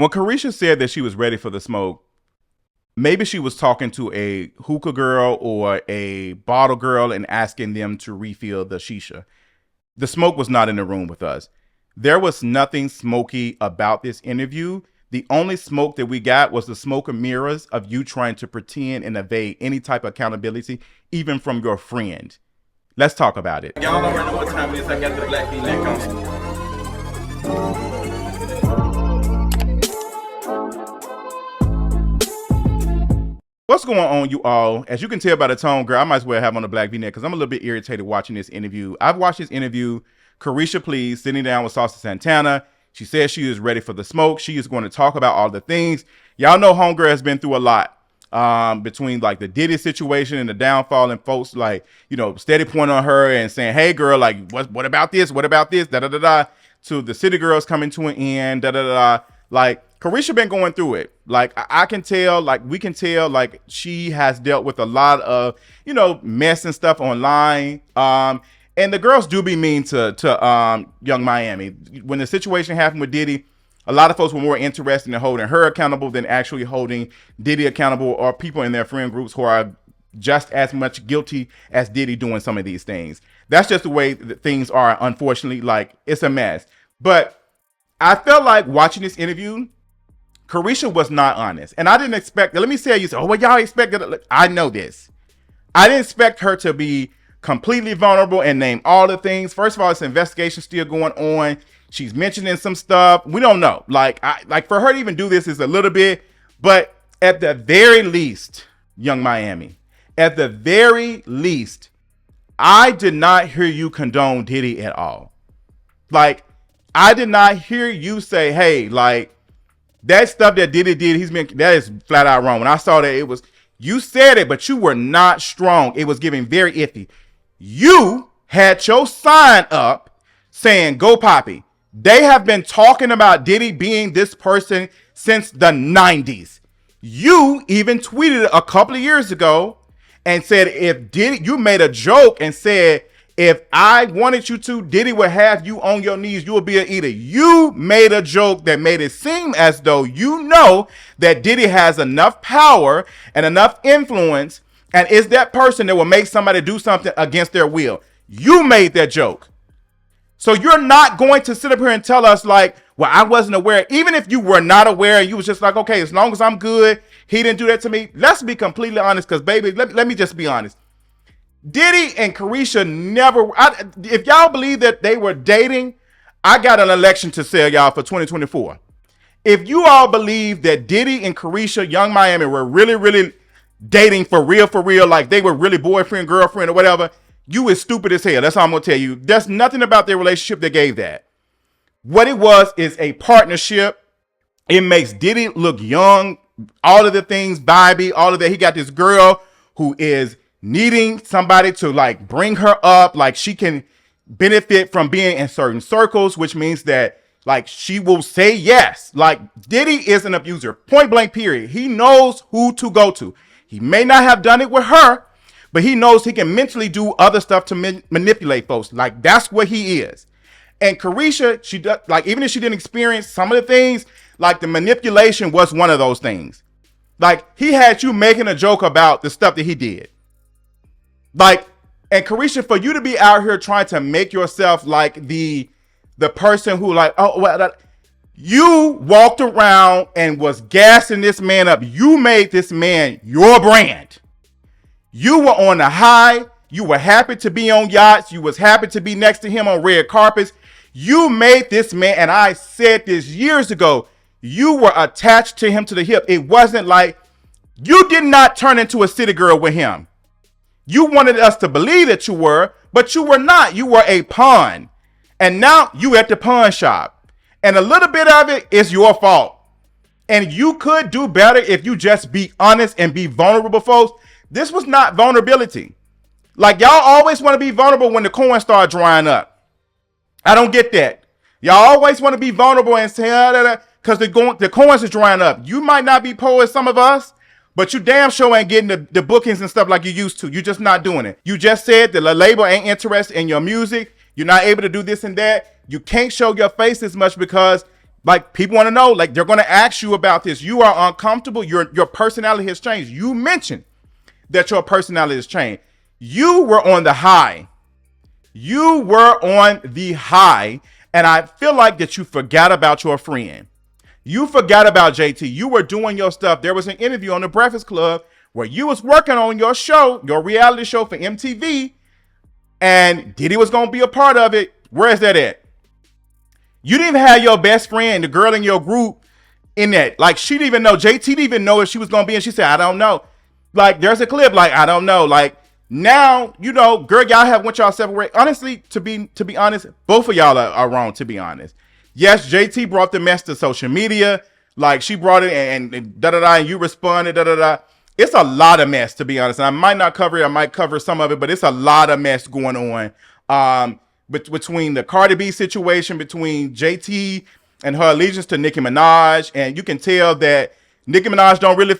When Caresha said that she was ready for the smoke, maybe she was talking to a hookah girl or a bottle girl and asking them to refill the shisha. The smoke was not in the room with us. There was nothing smoky about this interview. The only smoke that we got was the smoke and mirrors of you trying to pretend and evade any type of accountability, even from your friend. Let's talk about it. Y'all already know what time it is. I got the black V-neck on. What's going on, you all? As you can tell by the tone, girl, I might as well have on the black V-neck because I'm a little bit irritated watching this interview. I've watched this interview, Caresha Please, sitting down with Saucy Santana. She says she is ready for the smoke. She is going to talk about all the things. Y'all know homegirl has been through a lot between like the Diddy situation and the downfall, and folks like, you know, steady pointing on her and saying, hey, girl, like, what about this? What about this? Da-da-da-da. To the city girls coming to an end, da-da-da-da. Like, Caresha been going through it. Like, I can tell, like, we can tell, like, she has dealt with a lot of, you know, mess and stuff online. And the girls do be mean to Young Miami. When the situation happened with Diddy, a lot of folks were more interested in holding her accountable than actually holding Diddy accountable, or people in their friend groups who are just as much guilty as Diddy doing some of these things. That's just the way that things are, unfortunately. Like, it's a mess. But I felt like watching this interview, Caresha was not honest. And I didn't expect, let me say, you say, oh, well, y'all expected, I know this. I didn't expect her to be completely vulnerable and name all the things. First of all, this investigation still going on. She's mentioning some stuff. We don't know. Like for her to even do this is a little bit, but at the very least, Young Miami, at the very least, I did not hear you condone Diddy at all. Like, I did not hear you say, hey, like, that stuff that Diddy did, that is flat out wrong. When I saw that, you said it, but you were not strong. It was giving very iffy. You had your sign up saying, go Poppy. They have been talking about Diddy being this person since the 90s. You even tweeted a couple of years ago and said, if Diddy, you made a joke and said, if I wanted you to, Diddy would have you on your knees. You would be an eater. You made a joke that made it seem as though you know that Diddy has enough power and enough influence and is that person that will make somebody do something against their will. You made that joke. So you're not going to sit up here and tell us like, well, I wasn't aware. Even if you were not aware and you was just like, okay, as long as I'm good, he didn't do that to me. Let's be completely honest, because baby, let me just be honest. Diddy and Caresha never, if y'all believe that they were dating, I got an election to sell y'all for 2024. If you all believe that Diddy and Caresha, Young Miami, were really, really dating for real, like they were really boyfriend, girlfriend, or whatever, you is stupid as hell. That's all I'm going to tell you. There's nothing about their relationship that gave that. What it was is a partnership. It makes Diddy look young, all of the things, vibey, all of that. He got this girl who is needing somebody to like bring her up, like she can benefit from being in certain circles, which means that like she will say yes. Like Diddy is an abuser, point blank period. He knows who to go to. He may not have done it with her, but he knows he can mentally do other stuff to manipulate folks. Like that's what he is. And Caresha, she does, like, even if she didn't experience some of the things, like the manipulation was one of those things. Like he had you making a joke about the stuff that he did. Like, and Caresha, for you to be out here trying to make yourself like the person who like, oh, well, you walked around and was gassing this man up. You made this man your brand. You were on the high. You were happy to be on yachts. You was happy to be next to him on red carpets. You made this man, and I said this years ago, you were attached to him to the hip. It wasn't like, you did not turn into a city girl with him. You wanted us to believe that you were, but you were not. You were a pawn. And now you at the pawn shop. And a little bit of it is your fault. And you could do better if you just be honest and be vulnerable, folks. This was not vulnerability. Like y'all always want to be vulnerable when the coins start drying up. I don't get that. Y'all always want to be vulnerable and say, because the coins are drying up. You might not be poor as some of us, but you damn sure ain't getting the bookings and stuff like you used to. You're just not doing it. You just said that the label ain't interested in your music. You're not able to do this and that. You can't show your face as much because Like, people want to know, like, they're going to ask you about this. You are uncomfortable. Your personality has changed. You mentioned that your personality has changed. You were on the high. You were on the high. And I feel like that you forgot about your friend. You forgot about JT. You were doing your stuff. There was an interview on the Breakfast Club where you was working on your show, your reality show for MTV, and Diddy was going to be a part of it. Where is that at? You didn't even have your best friend, the girl in your group, in that. Like, she didn't even know. JT didn't even know if she was going to be in. She said, I don't know. Like, there's a clip, like, I don't know. Like, now, you know, girl, y'all have went y'all separate ways. Honestly, to be honest, both of y'all are wrong, to be honest. Yes, JT brought the mess to social media. Like, she brought it and da-da-da, and you responded, da-da-da. It's a lot of mess, to be honest. And I might not cover it. I might cover some of it, but it's a lot of mess going on. Between the Cardi B situation, between JT and her allegiance to Nicki Minaj. And you can tell that Nicki Minaj don't really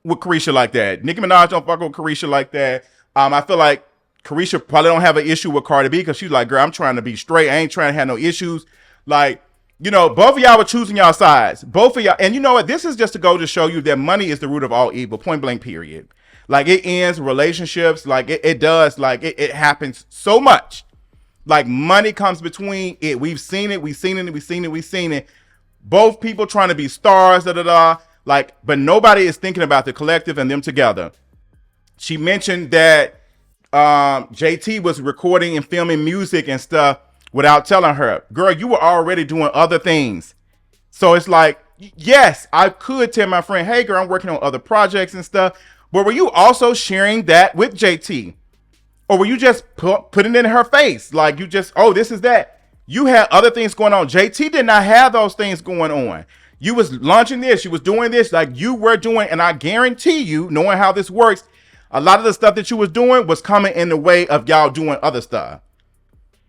with Caresha like that. Nicki Minaj don't fuck with Caresha like that. I feel like Caresha probably don't have an issue with Cardi B because she's like, girl, I'm trying to be straight. I ain't trying to have no issues. Like, you know, both of y'all were choosing y'all sides. Both of y'all. And you know what? This is just to go to show you that money is the root of all evil. Point blank, period. Like, it ends relationships. Like, it does. Like, it happens so much. Like, money comes between it. We've seen it. Both people trying to be stars, Like, but nobody is thinking about the collective and them together. She mentioned that JT was recording and filming music and stuff without telling her. Girl, you were already doing other things. So it's like, yes, I could tell my friend, hey, girl, I'm working on other projects and stuff. But were you also sharing that with JT? Or were you just putting it in her face? Like, you just, oh, this is that. You had other things going on. JT did not have those things going on. You was launching this. You was doing this. Like, you were doing, and I guarantee you, knowing how this works, a lot of the stuff that you was doing was coming in the way of y'all doing other stuff.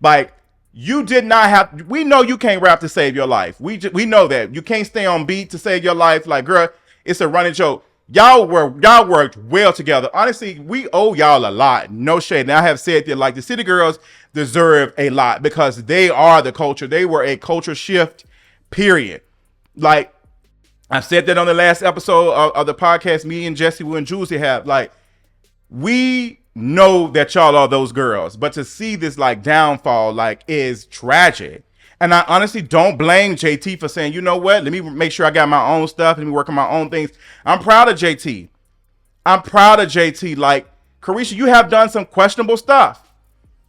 Like, you did not have, we know you can't rap to save your life. We know that. You can't stay on beat to save your life. Like, girl, it's a running joke. Y'all worked well together. Honestly, we owe y'all a lot. No shade. Now, I have said that, like, the City Girls deserve a lot because they are the culture. They were a culture shift, period. Like, I said that on the last episode of the podcast, me and Jesse and Juicy have. Like, we know that y'all are those girls, but to see this, like, downfall, like, is tragic. And I honestly don't blame JT for saying, you know what? Let me make sure I got my own stuff. Let me work on my own things. I'm proud of JT. Like, Caresha, you have done some questionable stuff.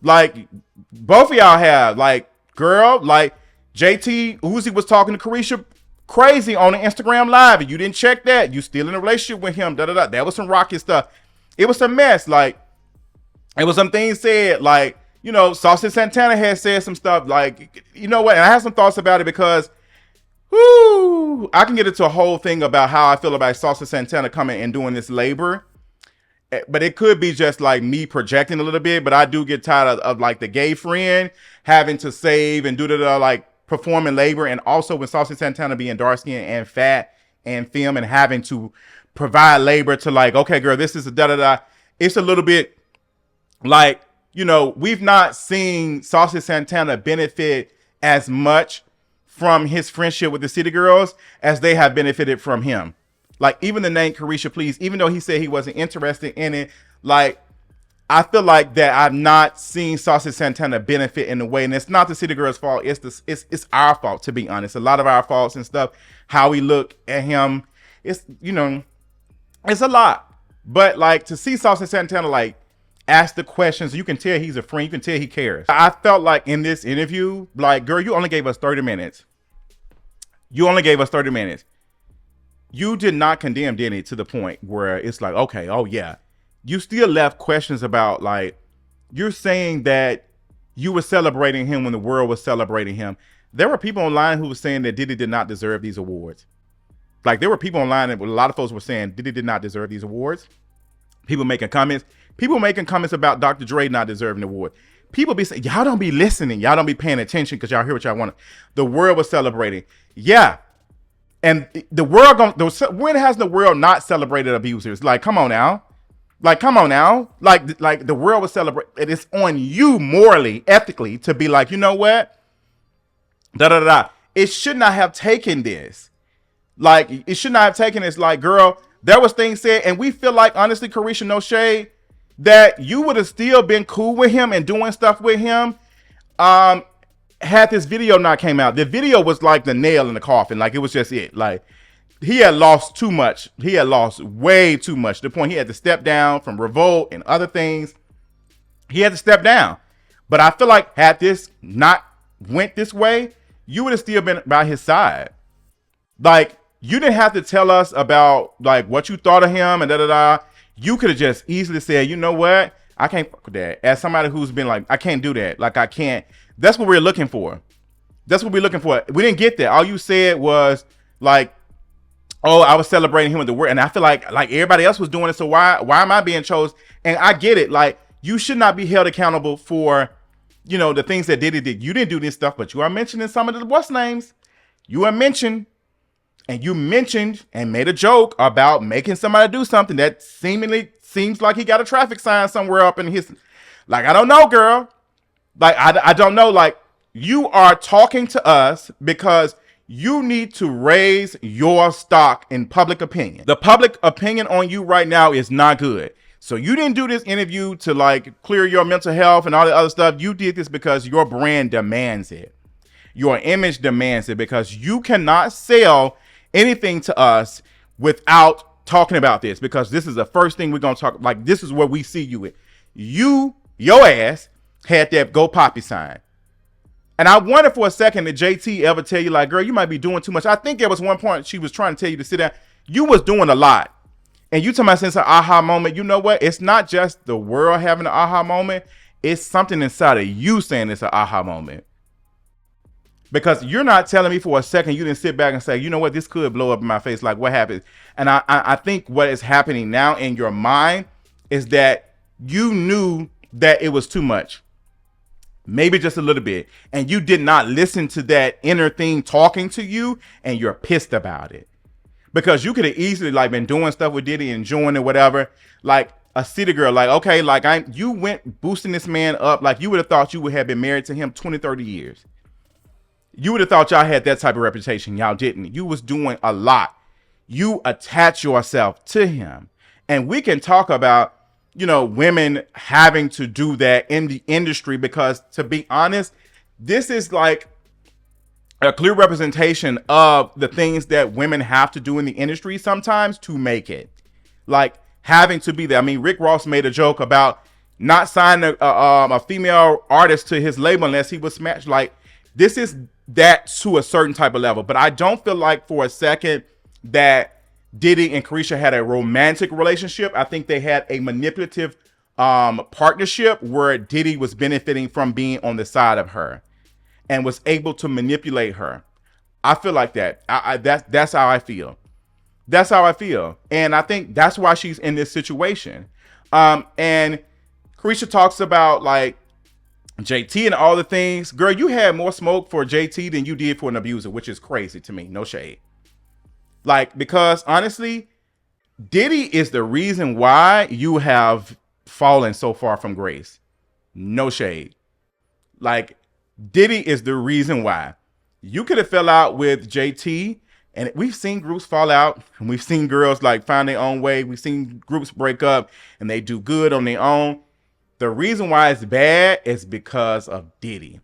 Like, both of y'all have. Like, girl, like, JT Uzi was talking to Caresha crazy on the Instagram Live, and you didn't check that. You still in a relationship with him. That was some rocky stuff. It was a mess. Like, it was some things said, like, you know, Saucy Santana had said some stuff, like, you know what? And I have some thoughts about it because, I can get into a whole thing about how I feel about Saucy Santana coming and doing this labor. But it could be just like me projecting a little bit. But I do get tired of like the gay friend having to save and do like performing labor. And also with Saucy Santana being dark skinned and fat and film and having to provide labor to, like, okay, girl, this is a It's a little bit like, you know, we've not seen Saucy Santana benefit as much from his friendship with the City Girls as they have benefited from him. Like, even the name Caresha Please, even though he said he wasn't interested in it, like, I feel like that I've not seen Saucy Santana benefit in the way, and it's not the City Girls' fault. It's our fault, to be honest. A lot of our faults and stuff, how we look at him, it's, you know, it's a lot. But, like, to see Saucy Santana, like, ask the questions, you can tell he's a friend. You can tell he cares. I felt like in this interview, like, girl, you only gave us 30 minutes. You did not condemn Diddy to the point where it's like, okay, oh yeah. You still left questions about, like, you're saying that you were celebrating him when the world was celebrating him. There were people online who were saying that Diddy did not deserve these awards. Like, there were people online that a lot of folks were saying Diddy did not deserve these awards. People making comments about Dr. Dre not deserving the award. People be saying, y'all don't be listening. Y'all don't be paying attention because y'all hear what y'all want. The world was celebrating. Yeah. And the world, when has the world not celebrated abusers? Like, come on now. Like, the world was celebrating. It's on you morally, ethically, to be like, you know what? it should not have taken this. Like, it should not have taken this. Like, girl, there was things said, and we feel like, honestly, Caresha, no shade, that you would have still been cool with him and doing stuff with him. Had this video not came out. The video was like the nail in the coffin. Like, it was just it. Like, he had lost too much. He had lost way too much, to the point he had to step down from Revolt and other things. He had to step down. But I feel like had this not went this way, you would have still been by his side. Like, you didn't have to tell us about like what you thought of him and da-da-da. You could have just easily said, you know what? I can't fuck with that. As somebody who's been like, I can't do that. Like, I can't. That's what we're looking for. That's what we're looking for. We didn't get that. All you said was like, oh, I was celebrating him with the word. And I feel like everybody else was doing it. So why am I being chosen? And I get it. Like, you should not be held accountable for, you know, the things that Diddy did. You didn't do this stuff, but you are mentioning some of the what's names. You are mentioned, and you mentioned and made a joke about making somebody do something that seemingly seems like he got a traffic sign somewhere up in his, like, I don't know, girl. Like, I don't know. Like, you are talking to us because you need to raise your stock in public opinion. The public opinion on you right now is not good. So you didn't do this interview to like clear your mental health and all the other stuff. You did this because your brand demands it. Your image demands it, because you cannot sell anything to us without talking about this, because this is the first thing we're going to talk. Like, this is where we see you with. Your ass had that Go Poppy sign. And I wonder for a second, did JT ever tell you, like, girl, you might be doing too much? I think there was one point she was trying to tell you to sit down. You was doing a lot. And you talking about since an aha moment, you know what? It's not just the world having an aha moment. It's something inside of you saying it's an aha moment. Because you're not telling me for a second you didn't sit back and say, you know what, this could blow up in my face. Like, what happened? And I think what is happening now in your mind is that you knew that it was too much. Maybe just a little bit. And you did not listen to that inner thing talking to you, and you're pissed about it. Because you could have easily like been doing stuff with Diddy, enjoying it, whatever. Like a city girl, like, okay, like you went boosting this man up. Like, you would have thought you would have been married to him 20, 30 years. You would have thought y'all had that type of reputation. Y'all didn't. You was doing a lot. You attach yourself to him. And we can talk about, you know, women having to do that in the industry, because to be honest, this is like a clear representation of the things that women have to do in the industry sometimes to make it. Like, having to be there. I mean, Rick Ross made a joke about not signing a female artist to his label unless he was smashed. Like, this is that to a certain type of level. But I don't feel like for a second that Diddy and Caresha had a romantic relationship. I think they had a manipulative partnership where Diddy was benefiting from being on the side of her and was able to manipulate her. I feel like that. That's how I feel. That's how I feel. And I think that's why she's in this situation. And Caresha talks about like JT and all the things. Girl, you had more smoke for JT than you did for an abuser, which is crazy to me. No shade. Like, because honestly, Diddy is the reason why you have fallen so far from grace. No shade. Like, Diddy is the reason why. You could have fell out with JT, and we've seen groups fall out, and we've seen girls like find their own way. We've seen groups break up and they do good on their own. The reason why it's bad is because of Diddy.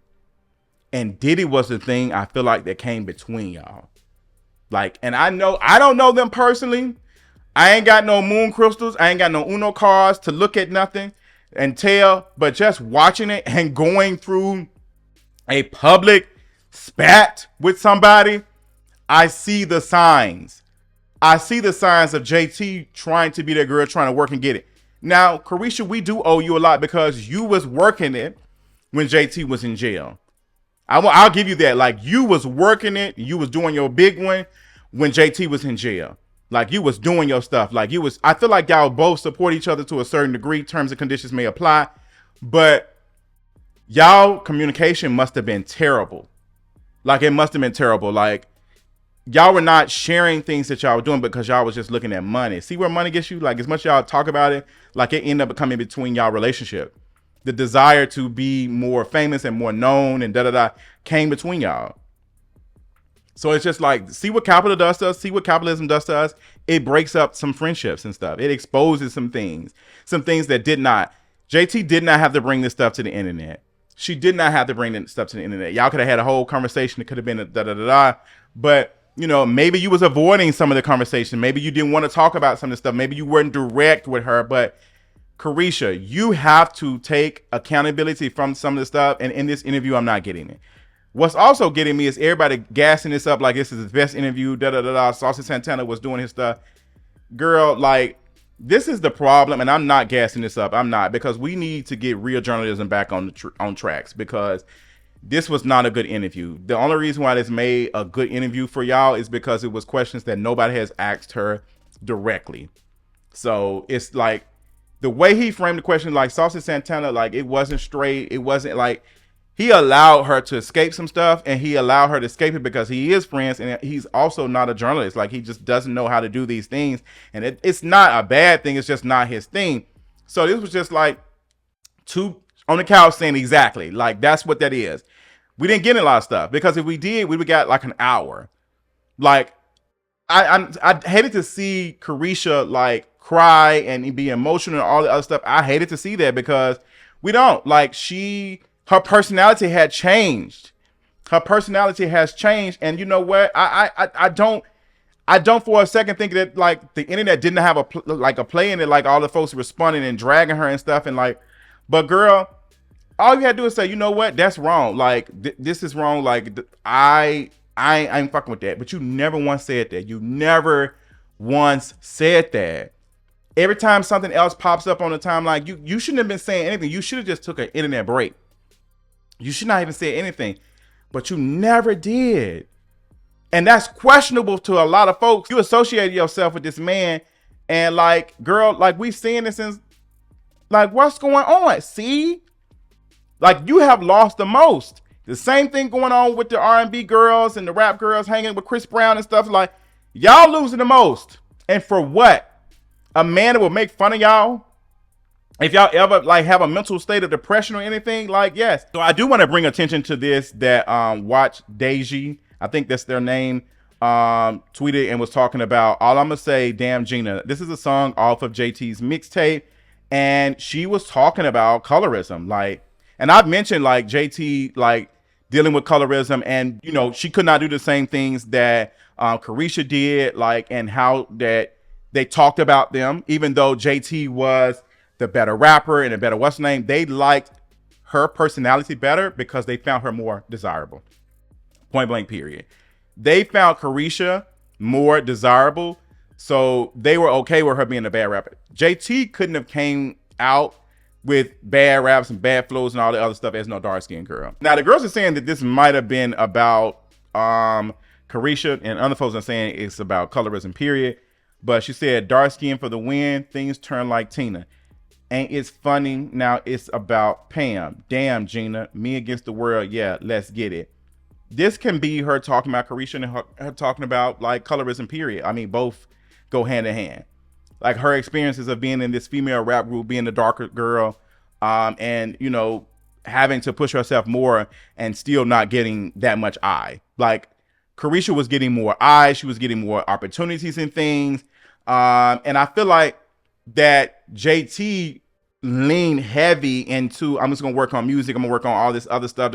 And Diddy was the thing I feel like that came between y'all. Like, and I don't know them personally. I ain't got no moon crystals. I ain't got no Uno cards to look at nothing and tell, but just watching it and going through a public spat with somebody, I see the signs. I see the signs of JT trying to be that girl, trying to work and get it. Now, Caresha, we do owe you a lot because you was working it when JT was in jail. I'll give you that. Like, you was working it. You was doing your big one when JT was in jail. Like, you was doing your stuff. Like, you was, I feel like y'all both support each other to a certain degree. Terms and conditions may apply, but y'all communication must have been terrible. Like, it must have been terrible. Like, y'all were not sharing things that y'all were doing because y'all was just looking at money. See where money gets you? Like, as much as y'all talk about it, like, it ended up coming between y'all relationship. The desire to be more famous and more known and da-da-da came between y'all. So it's just like, see what capital does to us, see what capitalism does to us. It breaks up some friendships and stuff. It exposes some things that did not. JT did not have to bring this stuff to the internet. She did not have to bring this stuff to the internet. Y'all could have had a whole conversation. It could have been a da-da-da-da. But, you know, maybe you was avoiding some of the conversation. Maybe you didn't want to talk about some of the stuff. Maybe you weren't direct with her. But Caresha, you have to take accountability from some of the stuff. And in this interview, I'm not getting it. What's also getting me is everybody gassing this up like this is his best interview. Saucy Santana was doing his stuff. Girl, like, this is the problem, and I'm not gassing this up. I'm not, because we need to get real journalism back on tracks, because this was not a good interview. The only reason why this made a good interview for y'all is because it was questions that nobody has asked her directly. So it's like the way he framed the question, like Saucy Santana, like it wasn't straight. It wasn't like, he allowed her to escape some stuff, and he allowed her to escape it because he is friends, and he's also not a journalist. Like, he just doesn't know how to do these things, and it's not a bad thing. It's just not his thing. So this was just like two on the couch saying exactly, like, that's what that is. We didn't get a lot of stuff, because if we did, we would got like an hour. Like, I hated to see Caresha like cry and be emotional and all the other stuff. I hated to see that, because we don't like her personality had changed. Her personality has changed. And you know what? I don't for a second think that like the internet didn't have a play in it. Like all the folks responding and dragging her and stuff. And like, but girl, all you had to do is say, you know what? That's wrong. Like this is wrong. Like I ain't fucking with that. But you never once said that. You never once said that. Every time something else pops up on the timeline, you shouldn't have been saying anything. You should have just took an internet break. You should not even say anything, but you never did. And that's questionable to a lot of folks. You associated yourself with this man, and like, girl, like we've seen this since, like, what's going on? See, like you have lost the most. The same thing going on with the R&B girls and the rap girls hanging with Chris Brown and stuff. Like, y'all losing the most. And for what? A man that will make fun of y'all? If y'all ever like have a mental state of depression or anything, like, yes. So I do want to bring attention to this, that Watch Deji, I think that's their name, tweeted and was talking about All I'ma Say, Damn Gina. This is a song off of JT's mixtape, and she was talking about colorism. Like, and I've mentioned like JT like dealing with colorism, and you know, she could not do the same things that Caresha did, like, and how that they talked about them, even though JT was the better rapper and a better what's name, they liked her personality better because they found her more desirable. Point blank, period. They found Caresha more desirable, so they were okay with her being a bad rapper. JT couldn't have came out with bad raps and bad flows and all the other stuff as no dark skinned girl. Now the girls are saying that this might have been about Caresha, and other folks are saying it's about colorism, period. But she said, dark skin for the win, things turn like Tina. Ain't it's funny, now it's about Pam. Damn, Gina, me against the world, yeah, let's get it. This can be her talking about Caresha and her talking about like colorism, period. I mean, both go hand in hand. Like her experiences of being in this female rap group, being the darker girl, and you know, having to push herself more and still not getting that much eye. Like Caresha was getting more eyes, she was getting more opportunities and things. And I feel like that JT leaned heavy into, I'm just gonna work on music, I'm gonna work on all this other stuff,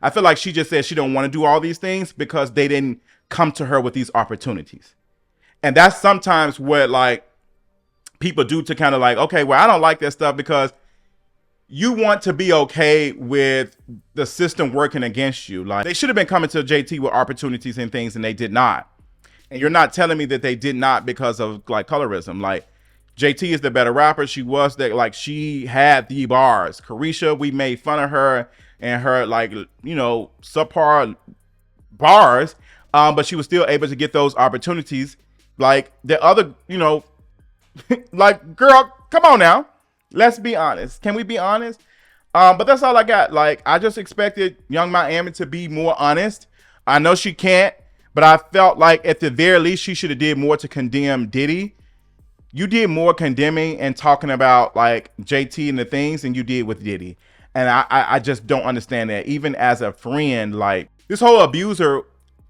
I feel like she just said she don't want to do all these things because they didn't come to her with these opportunities. And that's sometimes what like people do to kind of like, okay, well, I don't like that stuff, because you want to be okay with the system working against you. Like they should have been coming to JT with opportunities and things, and they did not. And you're not telling me that they did not because of like colorism. Like JT is the better rapper. She was that, like, she had the bars. Caresha, we made fun of her and her, like, you know, subpar bars, but she was still able to get those opportunities. Like the other, you know, like, girl, come on now. Let's be honest. Can we be honest? But that's all I got. Like, I just expected Young Miami to be more honest. I know she can't, but I felt like at the very least she should have did more to condemn Diddy. You did more condemning and talking about like JT and the things than you did with Diddy. And I just don't understand that. Even as a friend, like this whole abuser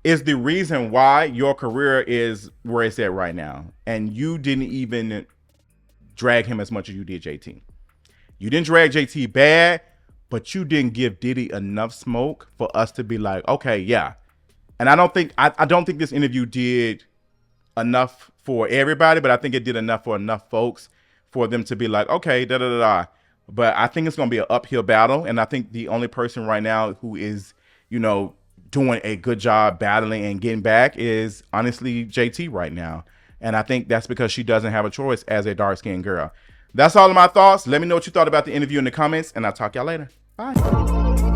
is the reason why your career is where it's at right now. And you didn't even drag him as much as you did JT. You didn't drag JT bad, but you didn't give Diddy enough smoke for us to be like, okay, yeah. And I don't think this interview did enough for everybody, but I think it did enough for enough folks for them to be like, okay, da da da da. But I think it's gonna be an uphill battle, and I think the only person right now who is, doing a good job battling and getting back is honestly JT right now. And I think that's because she doesn't have a choice as a dark-skinned girl. That's all of my thoughts. Let me know what you thought about the interview in the comments, and I'll talk y'all later. Bye.